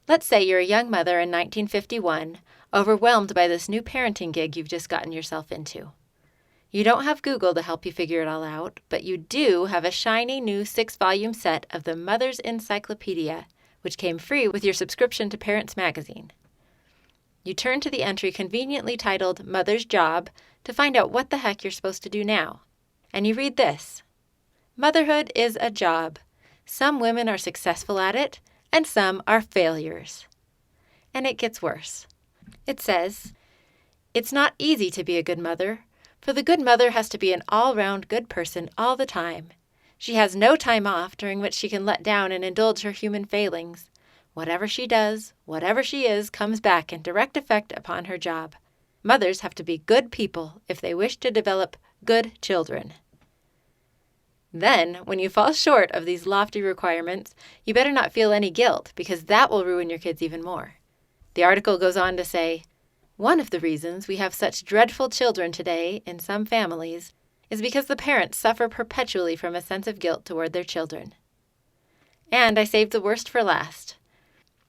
Let's say you're a young mother in 1951, overwhelmed by this new parenting gig you've just gotten yourself into. You don't have Google to help you figure it all out, but you do have a shiny new 6-volume set of the Mother's Encyclopedia, which came free with your subscription to Parents Magazine. You turn to the entry conveniently titled Mother's Job to find out what the heck you're supposed to do now. And you read this: Motherhood is a job. Some women are successful at it, and some are failures. And it gets worse. It says, it's not easy to be a good mother, for the good mother has to be an all-round good person all the time. She has no time off during which she can let down and indulge her human failings. Whatever she does, whatever she is, comes back in direct effect upon her job. Mothers have to be good people if they wish to develop good children. Then, when you fall short of these lofty requirements, you better not feel any guilt, because that will ruin your kids even more. The article goes on to say, one of the reasons we have such dreadful children today in some families is because the parents suffer perpetually from a sense of guilt toward their children. And I saved the worst for last.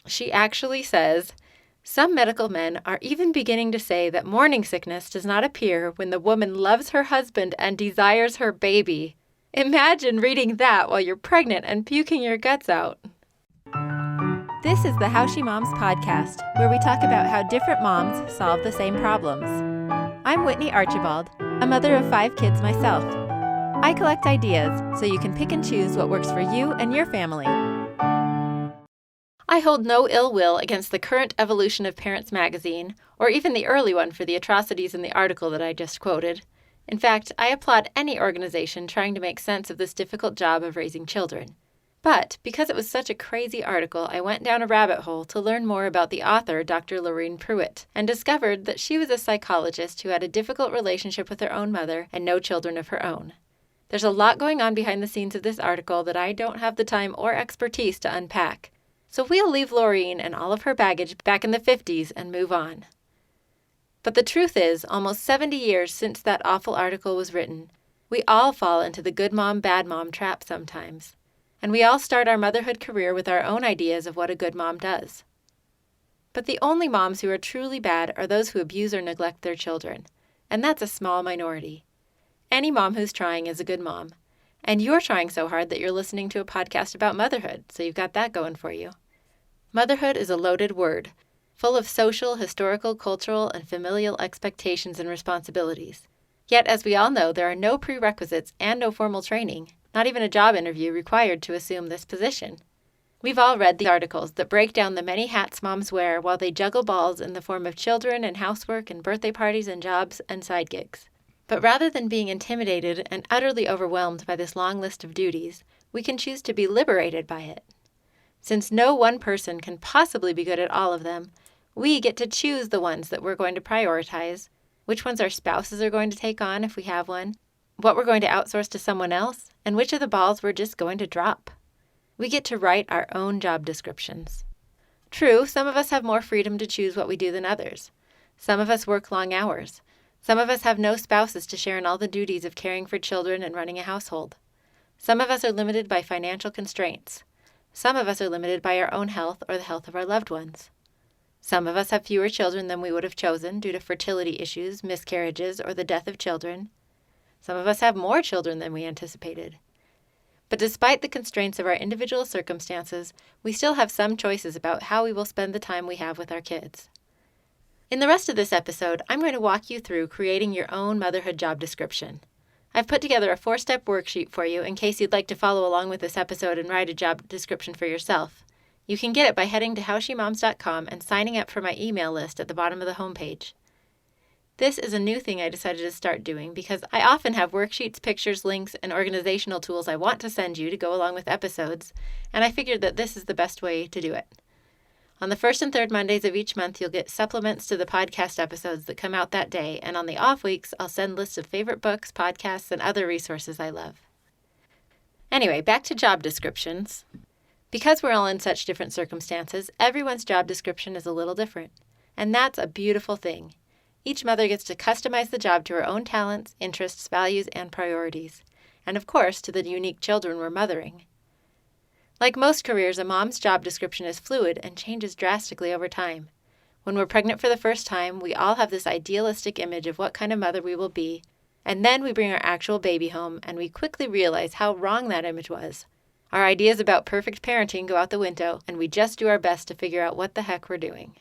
She actually says, some medical men are even beginning to say that morning sickness does not appear when the woman loves her husband and desires her baby. Imagine reading that while you're pregnant and puking your guts out. This is the How She Moms podcast, where we talk about how different moms solve the same problems. I'm Whitney Archibald, a mother of 5 kids myself. I collect ideas so you can pick and choose what works for you and your family. I hold no ill will against the current evolution of Parents Magazine, or even the early one for the atrocities in the article that I just quoted. In fact, I applaud any organization trying to make sense of this difficult job of raising children. But because it was such a crazy article, I went down a rabbit hole to learn more about the author, Dr. Lorene Pruitt, and discovered that she was a psychologist who had a difficult relationship with her own mother and no children of her own. There's a lot going on behind the scenes of this article that I don't have the time or expertise to unpack. So we'll leave Lorene and all of her baggage back in the 50s and move on. But the truth is, almost 70 years since that awful article was written, we all fall into the good mom, bad mom trap sometimes. And we all start our motherhood career with our own ideas of what a good mom does. But the only moms who are truly bad are those who abuse or neglect their children. And that's a small minority. Any mom who's trying is a good mom. And you're trying so hard that you're listening to a podcast about motherhood, so you've got that going for you. Motherhood is a loaded word, full of social, historical, cultural, and familial expectations and responsibilities. Yet, as we all know, there are no prerequisites and no formal training, not even a job interview required to assume this position. We've all read the articles that break down the many hats moms wear while they juggle balls in the form of children and housework and birthday parties and jobs and side gigs. But rather than being intimidated and utterly overwhelmed by this long list of duties, we can choose to be liberated by it. Since no one person can possibly be good at all of them, we get to choose the ones that we're going to prioritize, which ones our spouses are going to take on if we have one, what we're going to outsource to someone else, and which of the balls we're just going to drop. We get to write our own job descriptions. True, some of us have more freedom to choose what we do than others. Some of us work long hours. Some of us have no spouses to share in all the duties of caring for children and running a household. Some of us are limited by financial constraints. Some of us are limited by our own health or the health of our loved ones. Some of us have fewer children than we would have chosen due to fertility issues, miscarriages, or the death of children. Some of us have more children than we anticipated. But despite the constraints of our individual circumstances, we still have some choices about how we will spend the time we have with our kids. In the rest of this episode, I'm going to walk you through creating your own motherhood job description. I've put together a 4-step worksheet for you in case you'd like to follow along with this episode and write a job description for yourself. You can get it by heading to howshemoms.com and signing up for my email list at the bottom of the homepage. This is a new thing I decided to start doing because I often have worksheets, pictures, links, and organizational tools I want to send you to go along with episodes, and I figured that this is the best way to do it. On the first and third Mondays of each month, you'll get supplements to the podcast episodes that come out that day, and on the off weeks, I'll send lists of favorite books, podcasts, and other resources I love. Anyway, back to job descriptions. Because we're all in such different circumstances, everyone's job description is a little different, and that's a beautiful thing. Each mother gets to customize the job to her own talents, interests, values, and priorities, and of course, to the unique children we're mothering. Like most careers, a mom's job description is fluid and changes drastically over time. When we're pregnant for the first time, we all have this idealistic image of what kind of mother we will be, and then we bring our actual baby home and we quickly realize how wrong that image was. Our ideas about perfect parenting go out the window, and we just do our best to figure out what the heck we're doing.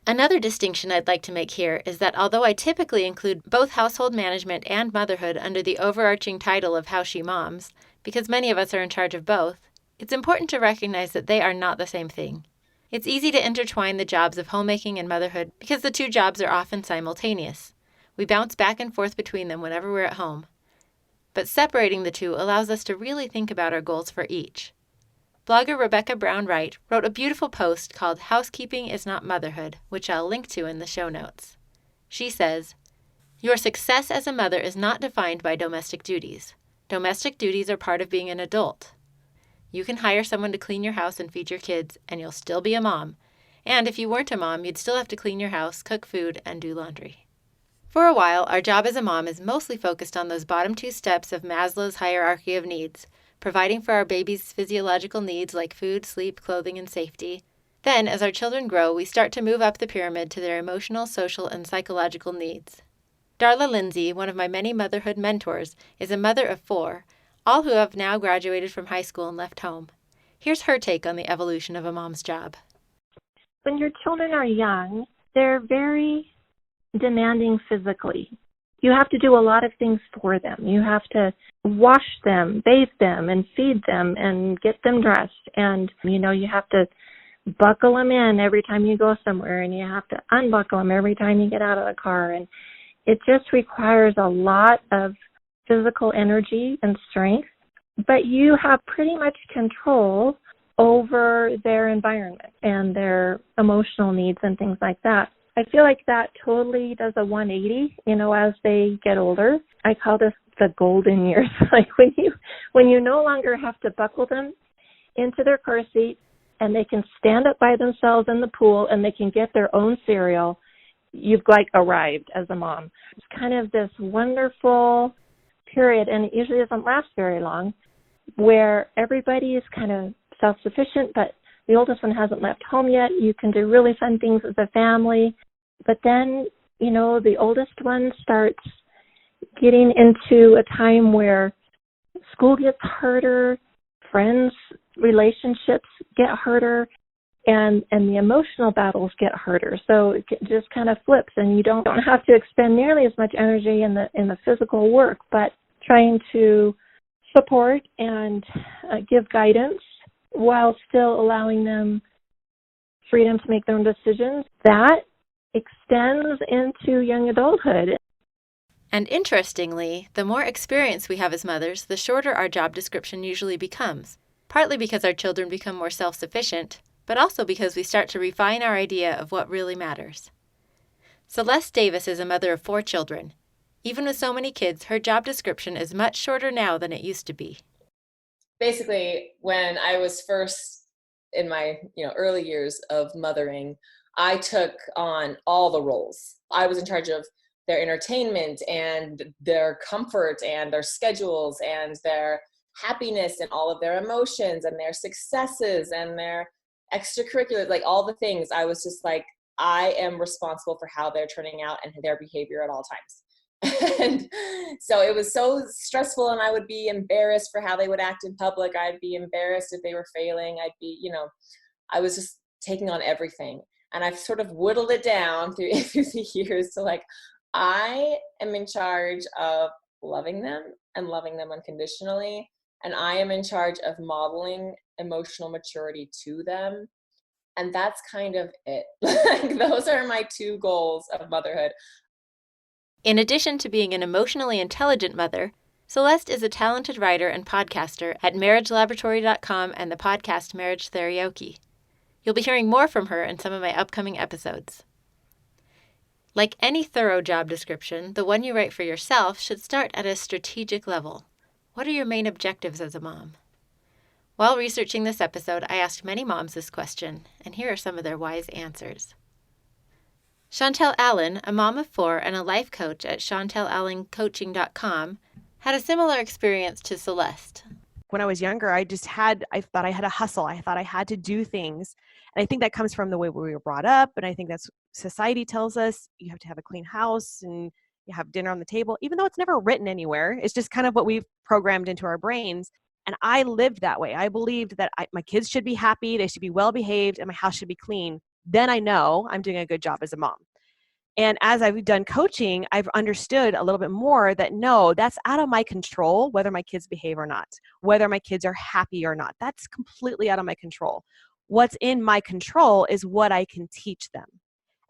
Another distinction I'd like to make here is that although I typically include both household management and motherhood under the overarching title of How She Moms, because many of us are in charge of both, it's important to recognize that they are not the same thing. It's easy to intertwine the jobs of homemaking and motherhood because the two jobs are often simultaneous. We bounce back and forth between them whenever we're at home. But separating the two allows us to really think about our goals for each. Blogger Rebecca Brown Wright wrote a beautiful post called Housekeeping is Not Motherhood, which I'll link to in the show notes. She says, "Your success as a mother is not defined by domestic duties. Domestic duties are part of being an adult. You can hire someone to clean your house and feed your kids, and you'll still be a mom. And if you weren't a mom, you'd still have to clean your house, cook food, and do laundry." For a while, our job as a mom is mostly focused on those bottom two steps of Maslow's hierarchy of needs, providing for our baby's physiological needs like food, sleep, clothing, and safety. Then, as our children grow, we start to move up the pyramid to their emotional, social, and psychological needs. Darla Lindsay, one of my many motherhood mentors, is a mother of 4, all who have now graduated from high school and left home. Here's her take on the evolution of a mom's job. When your children are young, they're very demanding physically. You have to do a lot of things for them. You have to wash them, bathe them, and feed them, and get them dressed. And, you have to buckle them in every time you go somewhere, and you have to unbuckle them every time you get out of the car. And it just requires a lot of physical energy and strength, but you have pretty much control over their environment and their emotional needs and things like that. I feel like that totally does a 180, as they get older. I call this the golden years. Like when you no longer have to buckle them into their car seat and they can stand up by themselves in the pool and they can get their own cereal, you've arrived as a mom. It's kind of this wonderful period, and it usually doesn't last very long, where everybody is kind of self-sufficient, but the oldest one hasn't left home yet. You can do really fun things as a family. But then, the oldest one starts getting into a time where school gets harder, friends, relationships get harder, and the emotional battles get harder. So it just kind of flips, and you don't have to expend nearly as much energy in the physical work, but trying to support and give guidance while still allowing them freedom to make their own decisions. That extends into young adulthood. And interestingly, the more experience we have as mothers, the shorter our job description usually becomes, partly because our children become more self-sufficient, but also because we start to refine our idea of what really matters. Celeste Davis is a mother of 4 children. Even with so many kids, her job description is much shorter now than it used to be. Basically, when I was first in my early years of mothering, I took on all the roles. I was in charge of their entertainment and their comfort and their schedules and their happiness and all of their emotions and their successes and their extracurriculars, like all the things. I was just like, I am responsible for how they're turning out and their behavior at all times. And so it was so stressful, and I would be embarrassed for how they would act in public. I'd be embarrassed if they were failing. I'd be, I was just taking on everything. And I've sort of whittled it down through the years to I am in charge of loving them and loving them unconditionally. And I am in charge of modeling emotional maturity to them. And that's kind of it. Those are my 2 goals of motherhood. In addition to being an emotionally intelligent mother, Celeste is a talented writer and podcaster at marriagelaboratory.com and the podcast Marriage Karaoke. You'll be hearing more from her in some of my upcoming episodes. Like any thorough job description, the one you write for yourself should start at a strategic level. What are your main objectives as a mom? While researching this episode, I asked many moms this question, and here are some of their wise answers. Chantel Allen, a mom of 4 and a life coach at chantelallencoaching.com, had a similar experience to Celeste. when I was younger, I thought I had to hustle. I thought I had to do things. And I think that comes from the way we were brought up. And I think that's society tells us you have to have a clean house and you have dinner on the table, even though it's never written anywhere. It's just kind of what we've programmed into our brains. And I lived that way. I believed that my kids should be happy, they should be well behaved, and my house should be clean. Then I know I'm doing a good job as a mom. And as I've done coaching, I've understood a little bit more that no, that's out of my control, whether my kids behave or not, whether my kids are happy or not. That's completely out of my control. What's in my control is what I can teach them.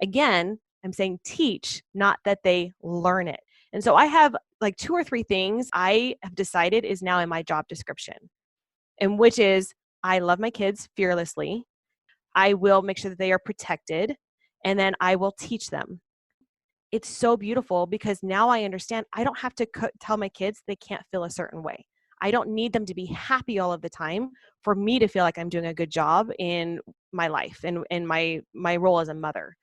Again, I'm saying teach, not that they learn it. And so I have like 2 or 3 things I have decided is now in my job description, and which is I love my kids fearlessly. I will make sure that they are protected, and then I will teach them. It's so beautiful because now I understand I don't have to tell my kids they can't feel a certain way. I don't need them to be happy all of the time for me to feel like I'm doing a good job in my life and in my role as a mother.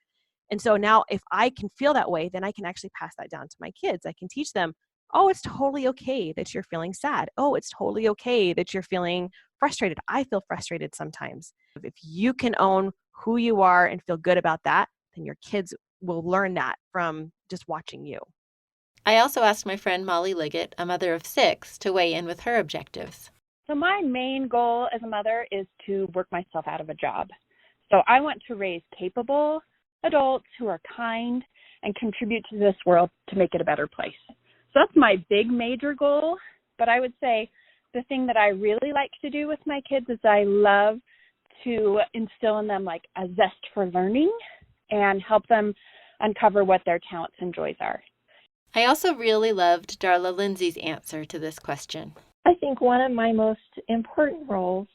And so now if I can feel that way, then I can actually pass that down to my kids. I can teach them, oh, it's totally okay that you're feeling sad. Oh, it's totally okay that you're feeling frustrated. I feel frustrated sometimes. If you can own who you are and feel good about that, then your kids will learn that from just watching you. I also asked my friend Molly Liggett, a mother of 6, to weigh in with her objectives. So my main goal as a mother is to work myself out of a job. So I want to raise capable adults who are kind and contribute to this world to make it a better place. So that's my big major goal. But I would say the thing that I really like to do with my kids is I love to instill in them like a zest for learning and help them uncover what their talents and joys are. I also really loved Darla Lindsay's answer to this question. I think one of my most important roles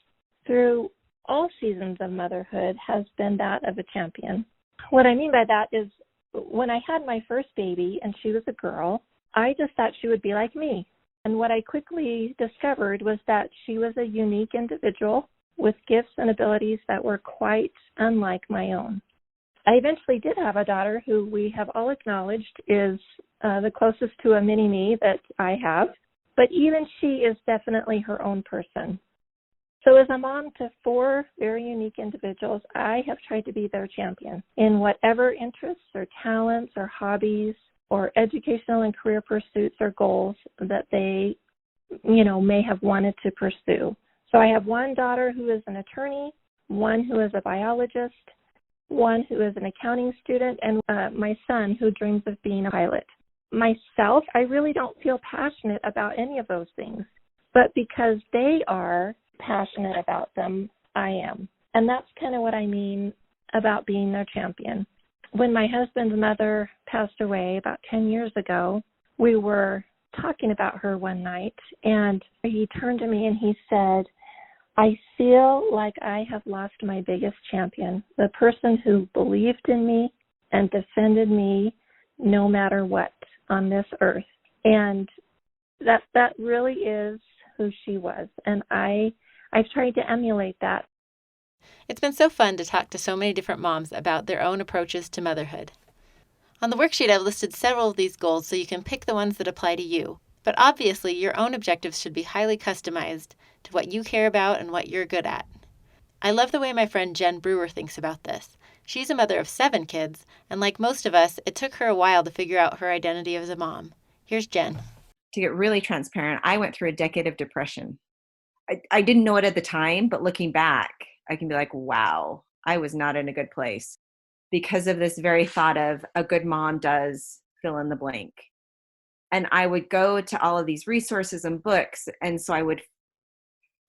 through all seasons of motherhood has been that of a champion. What I mean by that is when I had my first baby and she was a girl, I just thought she would be like me. And what I quickly discovered was that she was a unique individual with gifts and abilities that were quite unlike my own. I eventually did have a daughter who we have all acknowledged is the closest to a mini-me that I have, but even she is definitely her own person. So as a mom to 4 very unique individuals, I have tried to be their champion in whatever interests or talents or hobbies or educational and career pursuits or goals that they, may have wanted to pursue. So I have one daughter who is an attorney, one who is a biologist, one who is an accounting student, and my son who dreams of being a pilot. Myself, I really don't feel passionate about any of those things, but because they are passionate about them, I am. And that's kind of what I mean about being their champion. When my husband's mother passed away about 10 years ago, we were talking about her one night, and he turned to me and he said, I feel like I have lost my biggest champion, the person who believed in me and defended me no matter what on this earth. And that really is who she was. And I've tried to emulate that. It's been so fun to talk to so many different moms about their own approaches to motherhood. On the worksheet, I've listed several of these goals so you can pick the ones that apply to you. But obviously, your own objectives should be highly customized to what you care about and what you're good at. I love the way my friend Jen Brewer thinks about this. She's a mother of 7 kids, and like most of us, it took her a while to figure out her identity as a mom. Here's Jen. To get really transparent, I went through a decade of depression. I didn't know it at the time, but looking back, I can be like, wow, I was not in a good place because of this very thought of a good mom does fill in the blank. And I would go to all of these resources and books. And so I would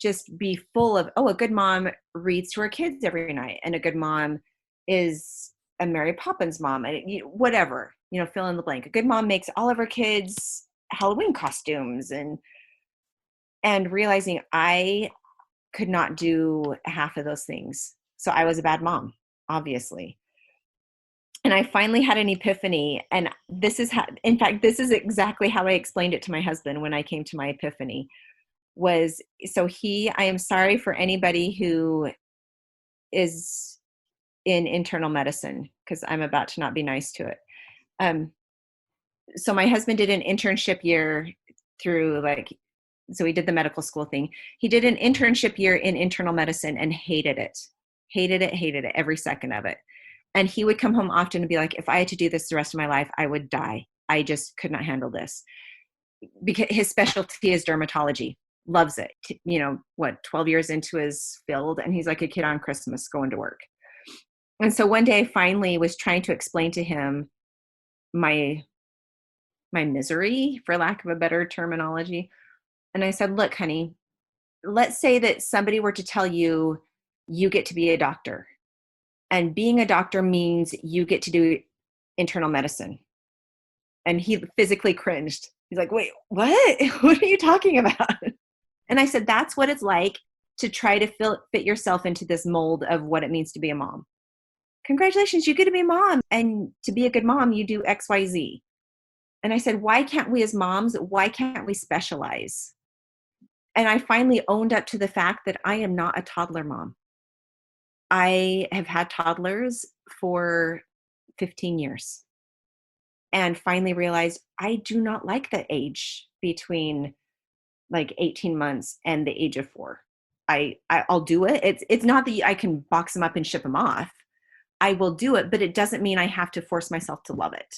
just be full of, a good mom reads to her kids every night. And a good mom is a Mary Poppins mom, and whatever, fill in the blank. A good mom makes all of her kids Halloween costumes, and realizing I could not do half of those things. So I was a bad mom, obviously. And I finally had an epiphany. And this is exactly how I explained it to my husband when I came to my epiphany I am sorry for anybody who is in internal medicine, because I'm about to not be nice to it. So my husband did an internship year through So he did the medical school thing. He did an internship year in internal medicine and hated it. Hated it, every second of it. And he would come home often and be like, if I had to do this the rest of my life, I would die. I just could not handle this. Because his specialty is dermatology. Loves it. 12 years into his field, and he's like a kid on Christmas going to work. And so one day I finally was trying to explain to him my misery, for lack of a better terminology. And I said, look, honey, let's say that somebody were to tell you, you get to be a doctor. And being a doctor means you get to do internal medicine. And he physically cringed. He's like, wait, what? What are you talking about? And I said, that's what it's like to try to fit yourself into this mold of what it means to be a mom. Congratulations, you get to be a mom. And to be a good mom, you do X, Y, Z. And I said, why can't we as moms, why can't we specialize? And I finally owned up to the fact that I am not a toddler mom. I have had toddlers for 15 years and finally realized I do not like that age between like 18 months and the age of 4. I'll do it. It's not that I can box them up and ship them off. I will do it, but it doesn't mean I have to force myself to love it.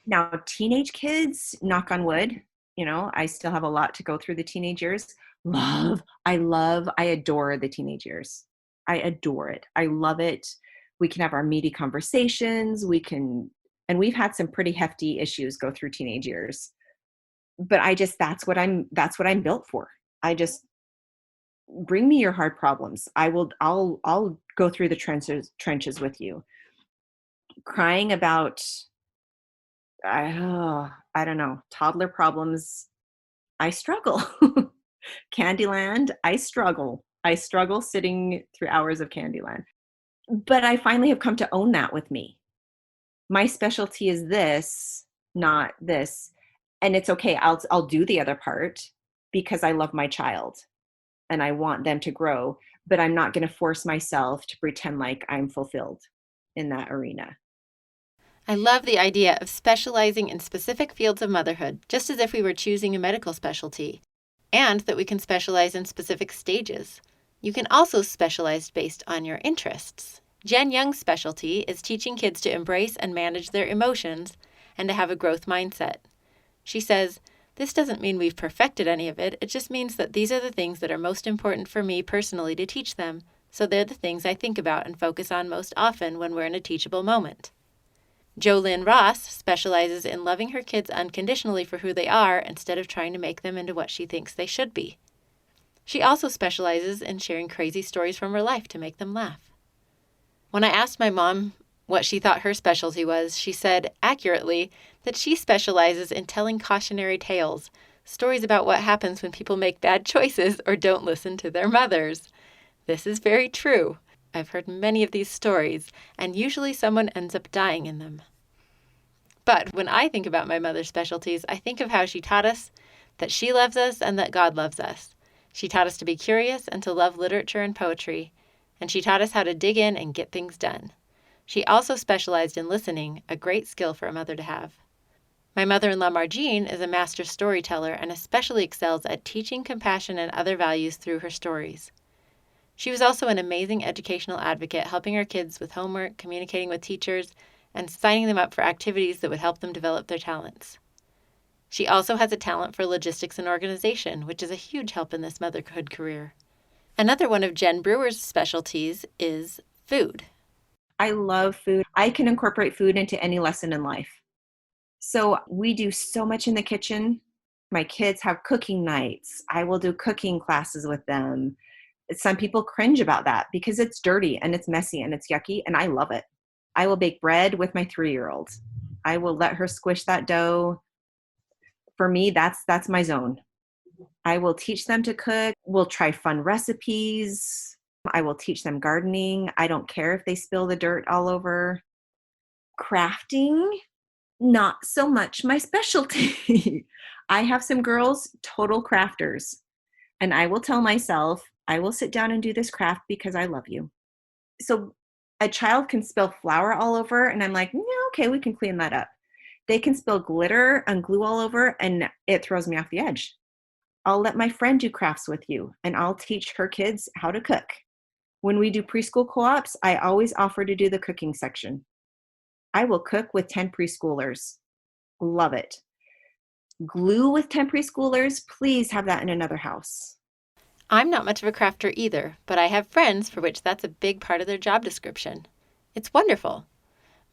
Now, teenage kids, knock on wood, I still have a lot to go through the teenage years. I adore the teenage years. I adore it. I love it. We can have our meaty conversations. And we've had some pretty hefty issues go through teenage years. But that's what I'm built for. I just bring me your hard problems. I'll go through the trenches with you. Crying about, I don't know, toddler problems. I struggle. Candyland, I struggle. I struggle sitting through hours of Candyland. But I finally have come to own that with me. My specialty is this, not this. And it's okay. I'll do the other part because I love my child and I want them to grow, but I'm not going to force myself to pretend like I'm fulfilled in that arena. I love the idea of specializing in specific fields of motherhood, just as if we were choosing a medical specialty, and that we can specialize in specific stages. You can also specialize based on your interests. Jen Young's specialty is teaching kids to embrace and manage their emotions and to have a growth mindset. She says, this doesn't mean we've perfected any of it. It just means that these are the things that are most important for me personally to teach them. So they're the things I think about and focus on most often when we're in a teachable moment. Jolynn Ross specializes in loving her kids unconditionally for who they are instead of trying to make them into what she thinks they should be. She also specializes in sharing crazy stories from her life to make them laugh. When I asked my mom what she thought her specialty was, she said, accurately, that she specializes in telling cautionary tales, stories about what happens when people make bad choices or don't listen to their mothers. This is very true. I've heard many of these stories, and usually someone ends up dying in them. But when I think about my mother's specialties, I think of how she taught us that she loves us and that God loves us. She taught us to be curious and to love literature and poetry, and she taught us how to dig in and get things done. She also specialized in listening, a great skill for a mother to have. My mother-in-law Margene is a master storyteller and especially excels at teaching compassion and other values through her stories. She was also an amazing educational advocate, helping her kids with homework, communicating with teachers, and signing them up for activities that would help them develop their talents. She also has a talent for logistics and organization, which is a huge help in this motherhood career. Another one of Jen Brewer's specialties is food. I love food. I can incorporate food into any lesson in life. So we do so much in the kitchen. My kids have cooking nights. I will do cooking classes with them. Some people cringe about that because it's dirty and it's messy and it's yucky, and I love it. I will bake bread with my 3-year-old. I will let her squish that dough. For me, that's my zone. I will teach them to cook. We'll try fun recipes. I will teach them gardening. I don't care if they spill the dirt all over. Crafting, not so much my specialty. I have some girls, total crafters. And I will tell myself, I will sit down and do this craft because I love you. So a child can spill flour all over, and I'm like, yeah, okay, we can clean that up. They can spill glitter and glue all over, and it throws me off the edge. I'll let my friend do crafts with you, and I'll teach her kids how to cook. When we do preschool co-ops, I always offer to do the cooking section. I will cook with 10 preschoolers. Love it. Glue with 10 preschoolers, please have that in another house. I'm not much of a crafter either, but I have friends for which that's a big part of their job description. It's wonderful.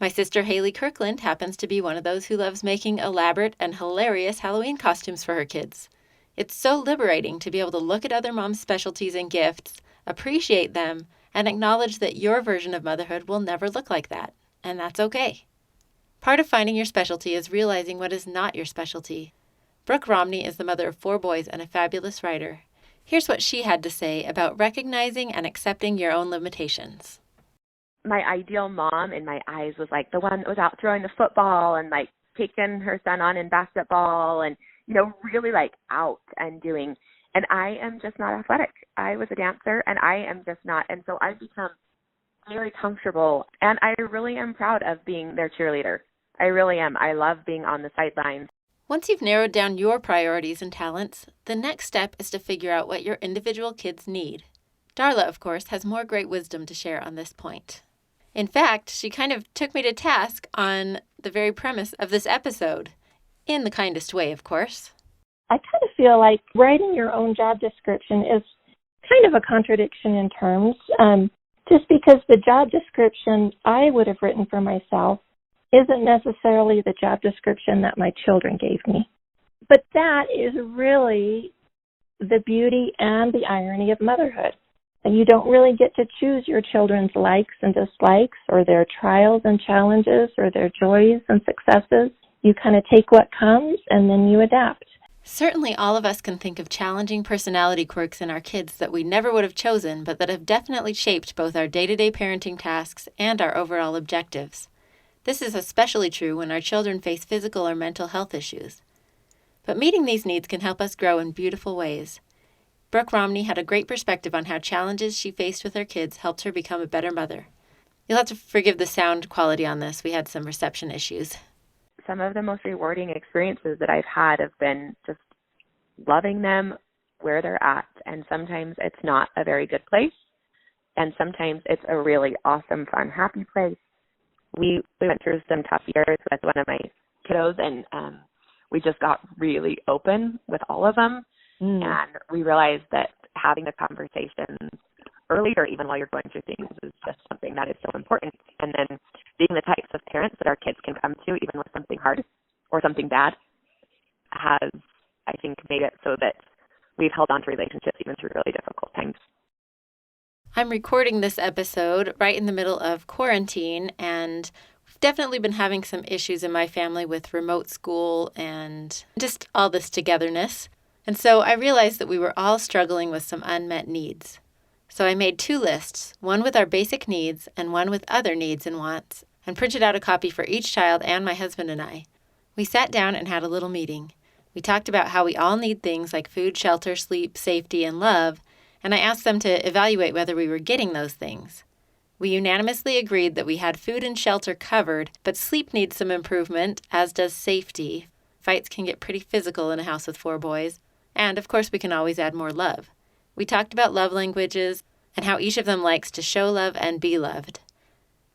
My sister Haley Kirkland happens to be one of those who loves making elaborate and hilarious Halloween costumes for her kids. It's so liberating to be able to look at other moms' specialties and gifts, appreciate them, and acknowledge that your version of motherhood will never look like that, and that's okay. Part of finding your specialty is realizing what is not your specialty. Brooke Romney is the mother of 4 boys and a fabulous writer. Here's what she had to say about recognizing and accepting your own limitations. My ideal mom in my eyes was like the one that was out throwing the football and like taking her son on in basketball and, really like out and doing. And I am just not athletic. I was a dancer and I am just not. And so I've become very comfortable, and I really am proud of being their cheerleader. I really am. I love being on the sidelines. Once you've narrowed down your priorities and talents, the next step is to figure out what your individual kids need. Darla, of course, has more great wisdom to share on this point. In fact, she kind of took me to task on the very premise of this episode, in the kindest way, of course. I kind of feel like writing your own job description is kind of a contradiction in terms, just because the job description I would have written for myself isn't necessarily the job description that my children gave me. But that is really the beauty and the irony of motherhood. And you don't really get to choose your children's likes and dislikes or their trials and challenges or their joys and successes. You kind of take what comes and then you adapt. Certainly all of us can think of challenging personality quirks in our kids that we never would have chosen, but that have definitely shaped both our day-to-day parenting tasks and our overall objectives. This is especially true when our children face physical or mental health issues. But meeting these needs can help us grow in beautiful ways. Brooke Romney had a great perspective on how challenges she faced with her kids helped her become a better mother. You'll have to forgive the sound quality on this. We had some reception issues. Some of the most rewarding experiences that I've had have been just loving them where they're at. And sometimes it's not a very good place. And sometimes it's a really awesome, fun, happy place. We went through some tough years with one of my kiddos, and we just got really open with all of them. And we realized that having the conversations earlier, even while you're going through things, is just something that is so important. And then being the types of parents that our kids can come to, even with something hard or something bad, has, I think, made it so that we've held on to relationships even through really difficult times. I'm recording this episode right in the middle of quarantine, and we've definitely been having some issues in my family with remote school and just all this togetherness. And so I realized that we were all struggling with some unmet needs. So I made 2 lists, one with our basic needs and one with other needs and wants, and printed out a copy for each child and my husband and I. We sat down and had a little meeting. We talked about how we all need things like food, shelter, sleep, safety, and love, and I asked them to evaluate whether we were getting those things. We unanimously agreed that we had food and shelter covered, but sleep needs some improvement, as does safety. Fights can get pretty physical in a house with 4 boys. And, of course, we can always add more love. We talked about love languages and how each of them likes to show love and be loved.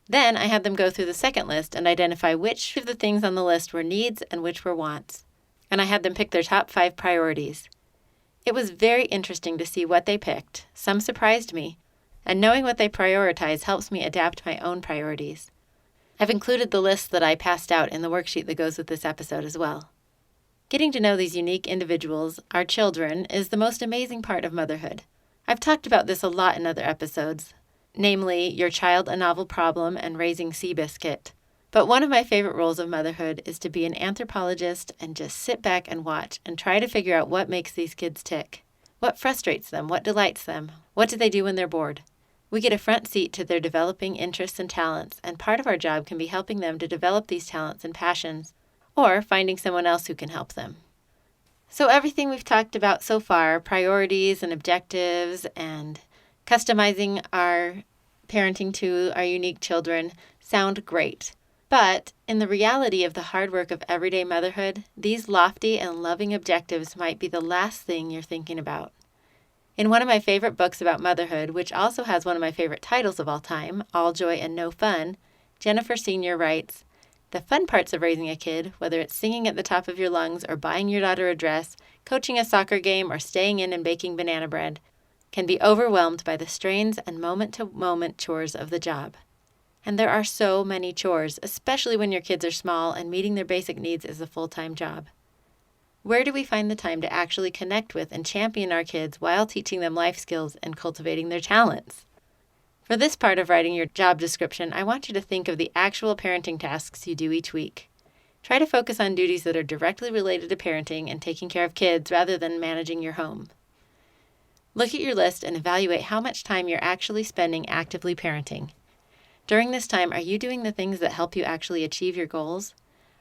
Then I had them go through the second list and identify which of the things on the list were needs and which were wants. And I had them pick their top 5 priorities. It was very interesting to see what they picked. Some surprised me. And knowing what they prioritize helps me adapt my own priorities. I've included the list that I passed out in the worksheet that goes with this episode as well. Getting to know these unique individuals, our children, is the most amazing part of motherhood. I've talked about this a lot in other episodes, namely Your Child a Novel Problem and Raising Seabiscuit. But one of my favorite roles of motherhood is to be an anthropologist and just sit back and watch and try to figure out what makes these kids tick. What frustrates them? What delights them? What do they do when they're bored? We get a front seat to their developing interests and talents, and part of our job can be helping them to develop these talents and passions, or finding someone else who can help them. So everything we've talked about so far, priorities and objectives and customizing our parenting to our unique children, sound great. But in the reality of the hard work of everyday motherhood, these lofty and loving objectives might be the last thing you're thinking about. In one of my favorite books about motherhood, which also has one of my favorite titles of all time, All Joy and No Fun, Jennifer Senior writes, "The fun parts of raising a kid, whether it's singing at the top of your lungs or buying your daughter a dress, coaching a soccer game, or staying in and baking banana bread, can be overwhelmed by the strains and moment-to-moment chores of the job. And there are so many chores, especially when your kids are small and meeting their basic needs is a full-time job. Where do we find the time to actually connect with and champion our kids while teaching them life skills and cultivating their talents?" For this part of writing your job description, I want you to think of the actual parenting tasks you do each week. Try to focus on duties that are directly related to parenting and taking care of kids rather than managing your home. Look at your list and evaluate how much time you're actually spending actively parenting. During this time, are you doing the things that help you actually achieve your goals?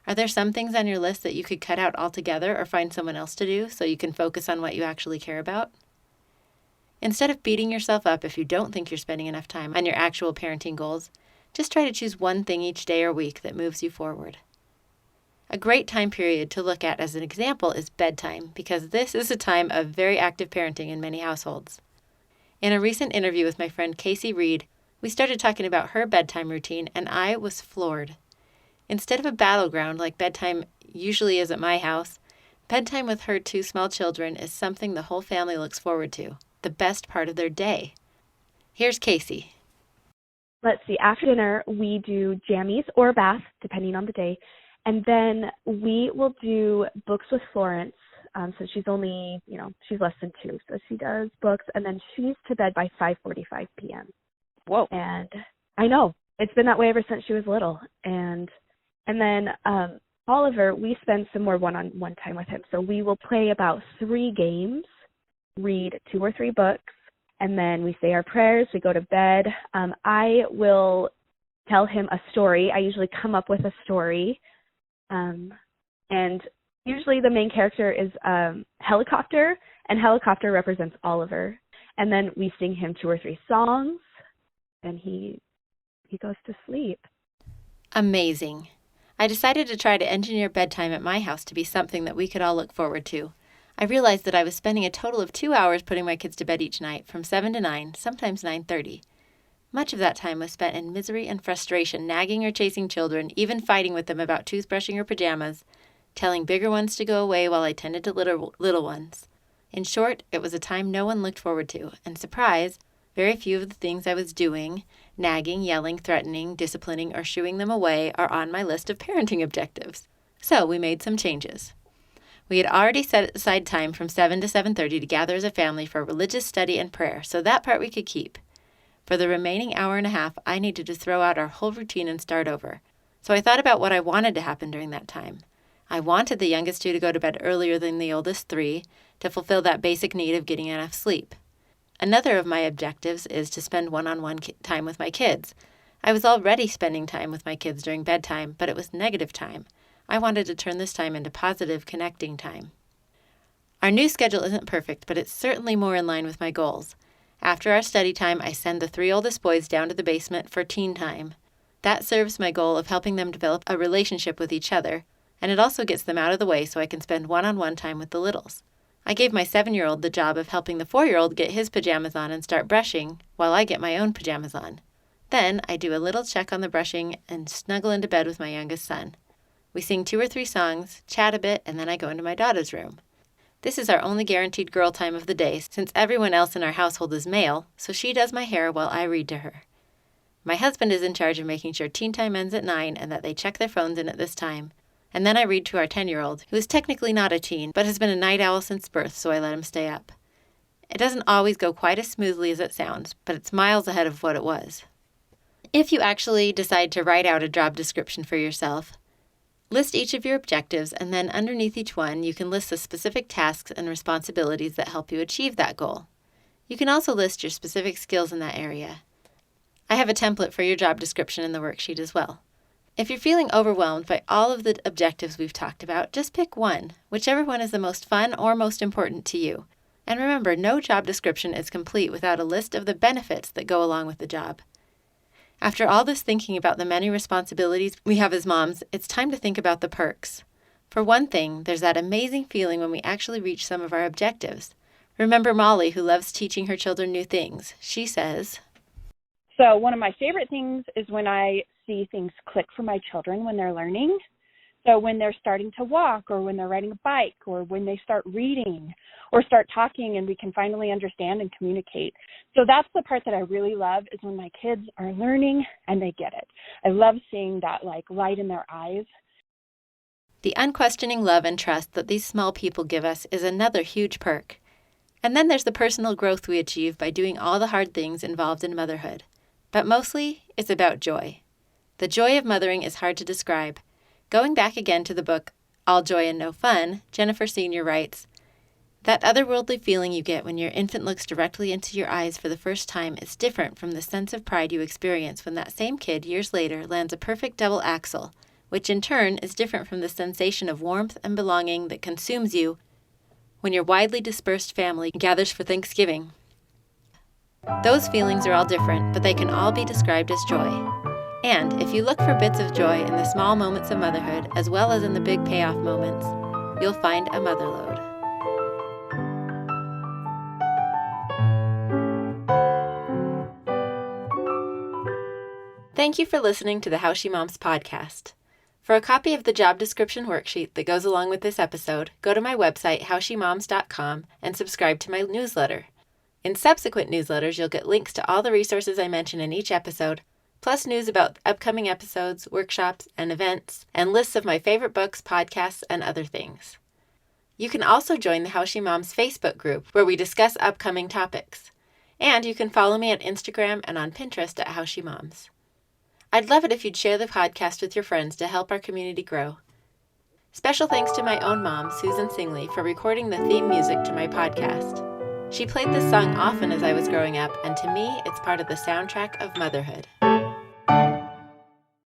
Are there some things on your list that you could cut out altogether or find someone else to do so you can focus on what you actually care about? Instead of beating yourself up if you don't think you're spending enough time on your actual parenting goals, just try to choose one thing each day or week that moves you forward. A great time period to look at as an example is bedtime, because this is a time of very active parenting in many households. In a recent interview with my friend Casey Reed, we started talking about her bedtime routine, and I was floored. Instead of a battleground like bedtime usually is at my house, bedtime with her 2 small children is something the whole family looks forward to, the best part of their day. Here's Casey. Let's see, after dinner, we do jammies or a bath, depending on the day. And then we will do books with Florence. So she's only, she's less than 2. So she does books, and then she's to bed by 5:45 p.m. Whoa. And I know, it's been that way ever since she was little. And then Oliver, we spend some more one-on-one time with him. So we will play about 3 games, read 2 or 3 books, and then we say our prayers, we go to bed. I will tell him a story. I usually come up with a story. And usually the main character is Helicopter, and Helicopter represents Oliver. And then we sing him 2 or 3 songs, and he goes to sleep. Amazing. I decided to try to engineer bedtime at my house to be something that we could all look forward to. I realized that I was spending a total of 2 hours putting my kids to bed each night, from 7 to 9, sometimes 9:30. Much of that time was spent in misery and frustration, nagging or chasing children, even fighting with them about toothbrushing or pajamas, telling bigger ones to go away while I tended to little ones. In short, it was a time no one looked forward to, and surprise, very few of the things I was doing, nagging, yelling, threatening, disciplining, or shooing them away, are on my list of parenting objectives. So we made some changes. We had already set aside time from 7 to 7:30 to gather as a family for religious study and prayer, so that part we could keep. For the remaining hour and a half, I needed to throw out our whole routine and start over. So I thought about what I wanted to happen during that time. I wanted the youngest 2 to go to bed earlier than the oldest 3 to fulfill that basic need of getting enough sleep. Another of my objectives is to spend one-on-one time with my kids. I was already spending time with my kids during bedtime, but it was negative time. I wanted to turn this time into positive, connecting time. Our new schedule isn't perfect, but it's certainly more in line with my goals. After our study time, I send the 3 oldest boys down to the basement for teen time. That serves my goal of helping them develop a relationship with each other, and it also gets them out of the way so I can spend one-on-one time with the littles. I gave my 7-year-old the job of helping the 4-year-old get his pajamas on and start brushing, while I get my own pajamas on. Then I do a little check on the brushing and snuggle into bed with my youngest son. We sing 2 or 3 songs, chat a bit, and then I go into my daughter's room. This is our only guaranteed girl time of the day, since everyone else in our household is male, so she does my hair while I read to her. My husband is in charge of making sure teen time ends at 9 and that they check their phones in at this time. And then I read to our 10-year-old, who is technically not a teen, but has been a night owl since birth, so I let him stay up. It doesn't always go quite as smoothly as it sounds, but it's miles ahead of what it was. If you actually decide to write out a job description for yourself, list each of your objectives, and then underneath each one, you can list the specific tasks and responsibilities that help you achieve that goal. You can also list your specific skills in that area. I have a template for your job description in the worksheet as well. If you're feeling overwhelmed by all of the objectives we've talked about, just pick one, whichever one is the most fun or most important to you. And remember, no job description is complete without a list of the benefits that go along with the job. After all this thinking about the many responsibilities we have as moms, it's time to think about the perks. For one thing, there's that amazing feeling when we actually reach some of our objectives. Remember Molly, who loves teaching her children new things. She says, So one of my favorite things is when I see things click for my children when they're learning. So when they're starting to walk, or when they're riding a bike, or when they start reading or start talking and we can finally understand and communicate. So that's the part that I really love, is when my kids are learning and they get it. I love seeing that light in their eyes. The unquestioning love and trust that these small people give us is another huge perk. And then there's the personal growth we achieve by doing all the hard things involved in motherhood. But mostly, it's about joy. The joy of mothering is hard to describe. Going back again to the book, All Joy and No Fun, Jennifer Senior writes, "That otherworldly feeling you get when your infant looks directly into your eyes for the first time is different from the sense of pride you experience when that same kid years later lands a perfect double axel, which in turn is different from the sensation of warmth and belonging that consumes you when your widely dispersed family gathers for Thanksgiving. Those feelings are all different, but they can all be described as joy. And if you look for bits of joy in the small moments of motherhood, as well as in the big payoff moments, you'll find a motherload." Thank you for listening to the How She Moms podcast. For a copy of the job description worksheet that goes along with this episode, go to my website, howshemoms.com, and subscribe to my newsletter. In subsequent newsletters, you'll get links to all the resources I mention in each episode, plus news about upcoming episodes, workshops, and events, and lists of my favorite books, podcasts, and other things. You can also join the How She Moms Facebook group, where we discuss upcoming topics. And you can follow me at Instagram and on Pinterest at How She Moms. I'd love it if you'd share the podcast with your friends to help our community grow. Special thanks to my own mom, Susan Singley, for recording the theme music to my podcast. She played this song often as I was growing up, and to me, it's part of the soundtrack of motherhood.